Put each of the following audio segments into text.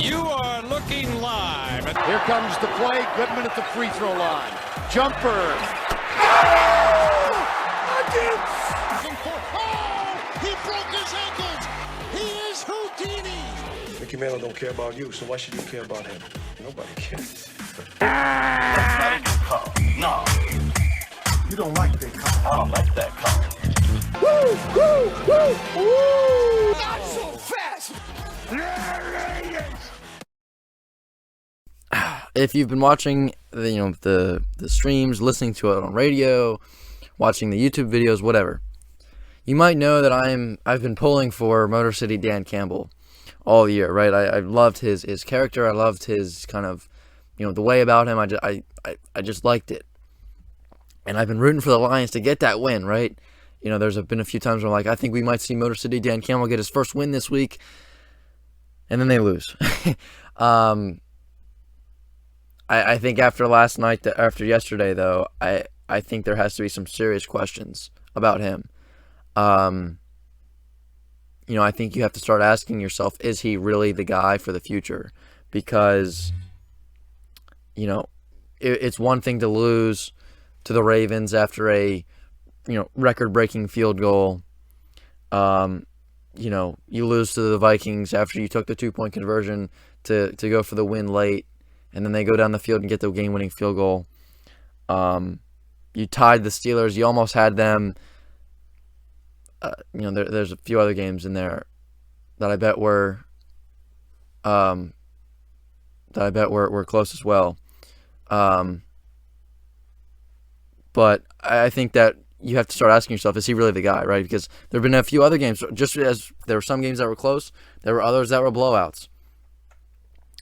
You are looking live. Here comes the play. Goodman at the free throw line. Jumper. He broke his ankles. He is Houdini. Mickey Mantle don't care about you, so why should you care about him? Nobody cares. That's not a good call. No. You don't like that call. I don't like that call. Woo, woo, woo, woo. Not so fast. If you've been watching the streams, listening to it on radio, watching the YouTube videos, whatever, you might know that I've been pulling for Motor City Dan Campbell all year, right? I loved his character. I loved his kind of, the way about him. I just liked it. And I've been rooting for the Lions to get that win, right? There's been a few times where I'm like, I think we might see Motor City Dan Campbell get his first win this week. And then they lose. I think after last night, after yesterday, though, I think there has to be some serious questions about him. I think you have to start asking yourself, is he really the guy for the future? Because, it's one thing to lose to the Ravens after a, record-breaking field goal. You lose to the Vikings after you took the 2-point conversion to go for the win late, and then they go down the field and get the game-winning field goal. You tied the Steelers. You almost had them. There's a few other games in there that I bet were close as well. But I think that you have to start asking yourself, is he really the guy, right? Because there have been a few other games, just as there were some games that were close, there were others that were blowouts.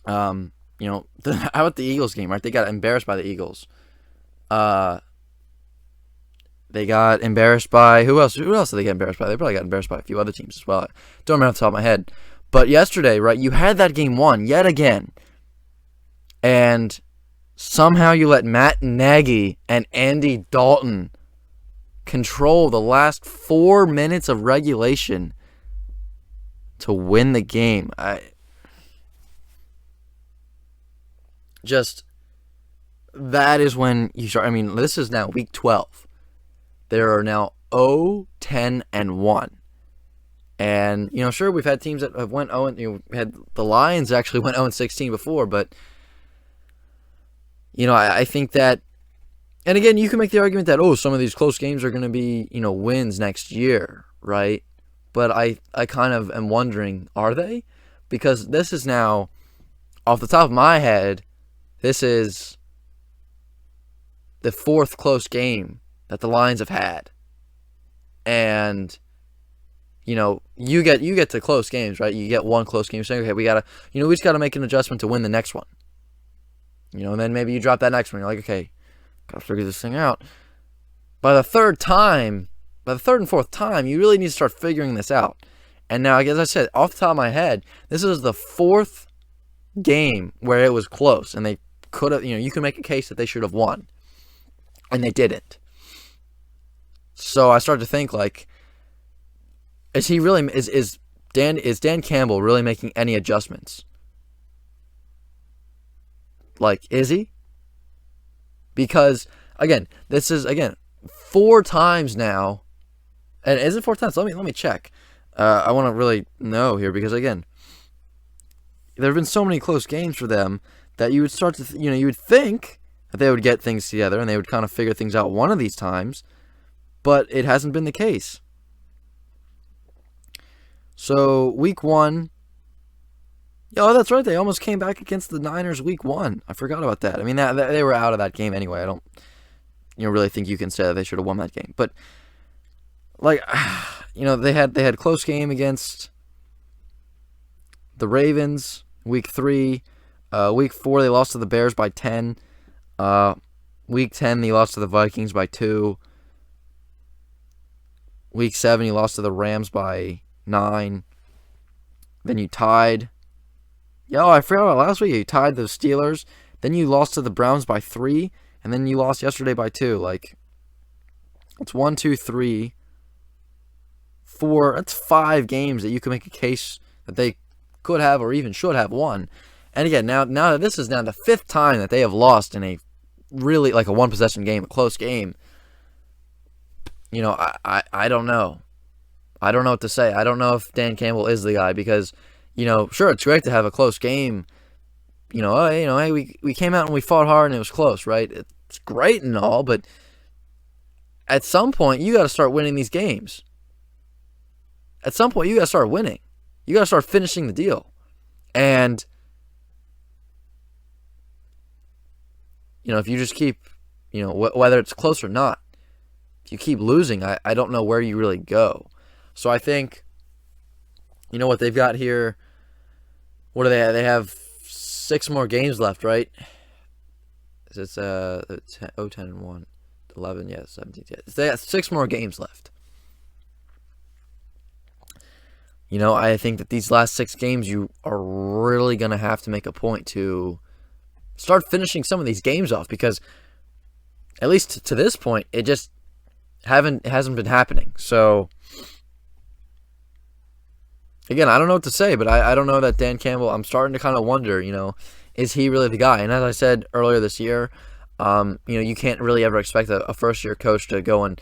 How about the Eagles game, right? They got embarrassed by the Eagles. They got embarrassed by, who else did they get embarrassed by? They probably got embarrassed by a few other teams as well. I don't remember off the top of my head. But yesterday, right, you had that game won yet again. And somehow you let Matt Nagy and Andy Dalton control the last 4 minutes of regulation to win the game. That is when you start. This is now week 12. There are now 0-10-1. And, sure, we've had teams that have went 0, had the Lions actually went 0-16 before, but, I think that, and again, you can make the argument that, some of these close games are going to be, wins next year, right? But I kind of am wondering, are they? Because this is now, off the top of my head, this is the 4th close game that the Lions have had. And, you get to close games, right? You get one close game, saying, okay, we just got to make an adjustment to win the next one. And then maybe you drop that next one. You're like, okay, got to figure this thing out. By the third and fourth time, you really need to start figuring this out. And now, as I said, off the top of my head, this is the 4th game where it was close, and they could have, you can make a case that they should have won, and they didn't. So I started to think, like, is Dan Campbell really making any adjustments? Like, is he? Because, again, this is, 4 times now. And is it 4 times? Let me check. I want to really know here because, again, there have been so many close games for them that you would start to, you would think that they would get things together and they would kind of figure things out one of these times, but it hasn't been the case. So, week 1. Oh, that's right. They almost came back against the Niners week 1. I forgot about that. They were out of that game anyway. I don't, really think you can say that they should have won that game. But, like, they had close game against the Ravens week 3. Week 4, they lost to the Bears by 10. Week 10, they lost to the Vikings by 2. Week 7, you lost to the Rams by 9. Then you tied. I forgot about last week. You tied the Steelers. Then you lost to the Browns by 3. And then you lost yesterday by 2. Like, it's 1, 2, 3, 4. That's 5 games that you can make a case that they could have or even should have won. And again, now that this is now the 5th time that they have lost in a really, like, a one-possession game, a close game, you know, I don't know. I don't know what to say. I don't know if Dan Campbell is the guy because, you know, sure, it's great to have a close game. You know, hey, we came out and we fought hard and it was close, right? It's great and all, but at some point, you got to start winning these games. At some point, you got to start winning. You got to start finishing the deal. And, you know, if you just keep, you know, whether it's close or not, if you keep losing, I don't know where you really go. So I think, you know what they've got here, what do they have? They have 6 more games left, right? It's 10-1, 11, yeah, 17. Yeah. They have 6 more games left. You know, I think that these last 6 games, you are really going to have to make a point to start finishing some of these games off because, at least to this point, it just hasn't been happening. So, again, I don't know what to say, but I don't know that Dan Campbell, I'm starting to kind of wonder, you know, is he really the guy? And as I said earlier this year, you know, you can't really ever expect a first-year coach to go and,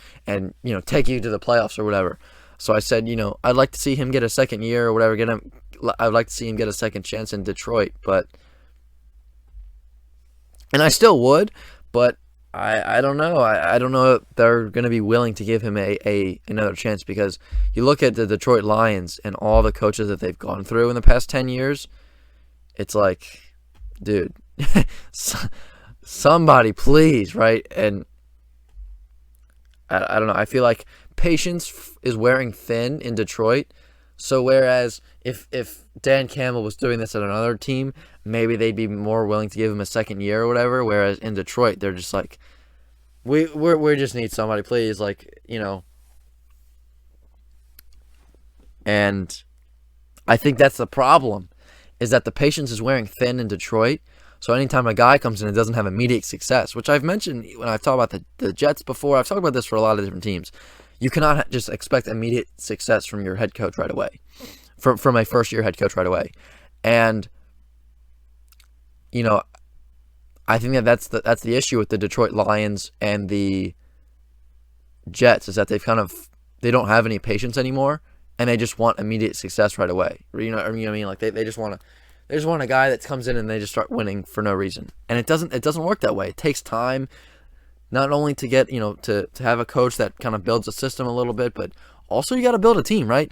you know, take you to the playoffs or whatever. So I said, you know, I'd like to see him get a second year or whatever. I'd like to see him get a second chance in Detroit, and I still would, but I don't know. I don't know if they're going to be willing to give him another chance because you look at the Detroit Lions and all the coaches that they've gone through in the past 10 years, it's like, dude, somebody please, right? And I don't know. I feel like patience is wearing thin in Detroit. So whereas if Dan Campbell was doing this at another team, maybe they'd be more willing to give him a second year or whatever. Whereas in Detroit, they're just like, we just need somebody, please, like, you know. And I think that's the problem, is that the patience is wearing thin in Detroit. So anytime a guy comes in and doesn't have immediate success, which I've mentioned when I've talked about the Jets before, I've talked about this for a lot of different teams. You cannot just expect immediate success from your head coach right away, from a first-year head coach right away. And, you know, I think that's the issue with the Detroit Lions and the Jets, is that they don't have any patience anymore, and they just want immediate success right away. You know what I mean? Like they just want a guy that comes in and they just start winning for no reason. And it doesn't work that way. It takes time. Not only to get, you know, to have a coach that kind of builds a system a little bit, but also you got to build a team, right?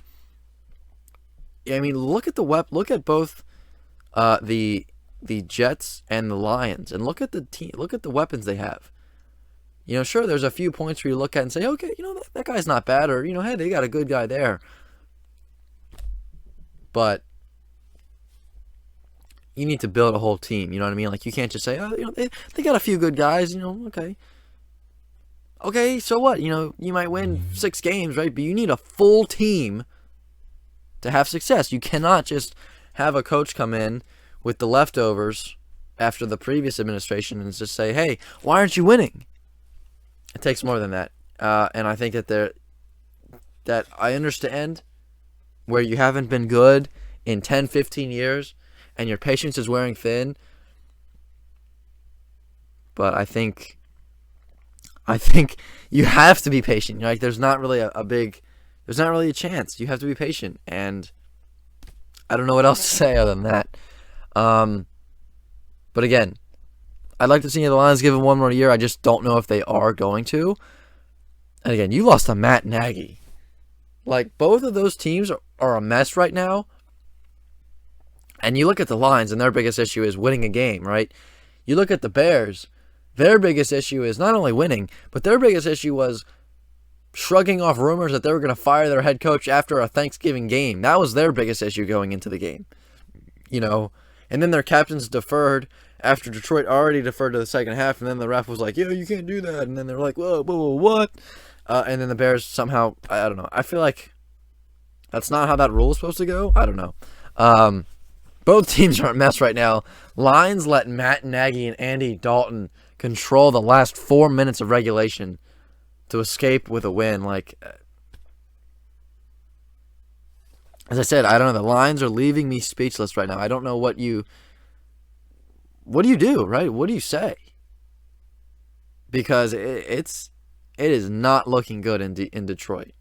I mean, look at both the Jets and the Lions, and look at the team. Look at the weapons they have. You know, sure, there's a few points where you look at and say, okay, you know, that guy's not bad, or, you know, hey, they got a good guy there. But you need to build a whole team. You know what I mean? Like, you can't just say, oh, you know, they got a few good guys. You know, okay. Okay, so what? You know, you might win 6 games, right? But you need a full team to have success. You cannot just have a coach come in with the leftovers after the previous administration and just say, hey, why aren't you winning? It takes more than that. And I think that I understand where you haven't been good in 10, 15 years and your patience is wearing thin. But I think you have to be patient. Like, there's not really there's not really a chance. You have to be patient, and I don't know what else to say other than that. But again, I'd like to see the Lions give him one more year. I just don't know if they are going to. And again, you lost to Matt Nagy. Like, both of those teams are a mess right now. And you look at the Lions, and their biggest issue is winning a game, right? You look at the Bears. Their biggest issue is not only winning, but their biggest issue was shrugging off rumors that they were going to fire their head coach after a Thanksgiving game. That was their biggest issue going into the game. You know, and then their captains deferred after Detroit already deferred to the second half, and then the ref was like, yeah, you can't do that. And then they're like, whoa, what? And then the Bears somehow, I don't know. I feel like that's not how that rule is supposed to go. I don't know. Both teams are a mess right now. Lions let Matt Nagy and Andy Dalton control the last 4 minutes of regulation to escape with a win. Like, as I said, I don't know. The lines are leaving me speechless right now. I don't know what do you do, right? What do you say? Because it is not looking good in Detroit.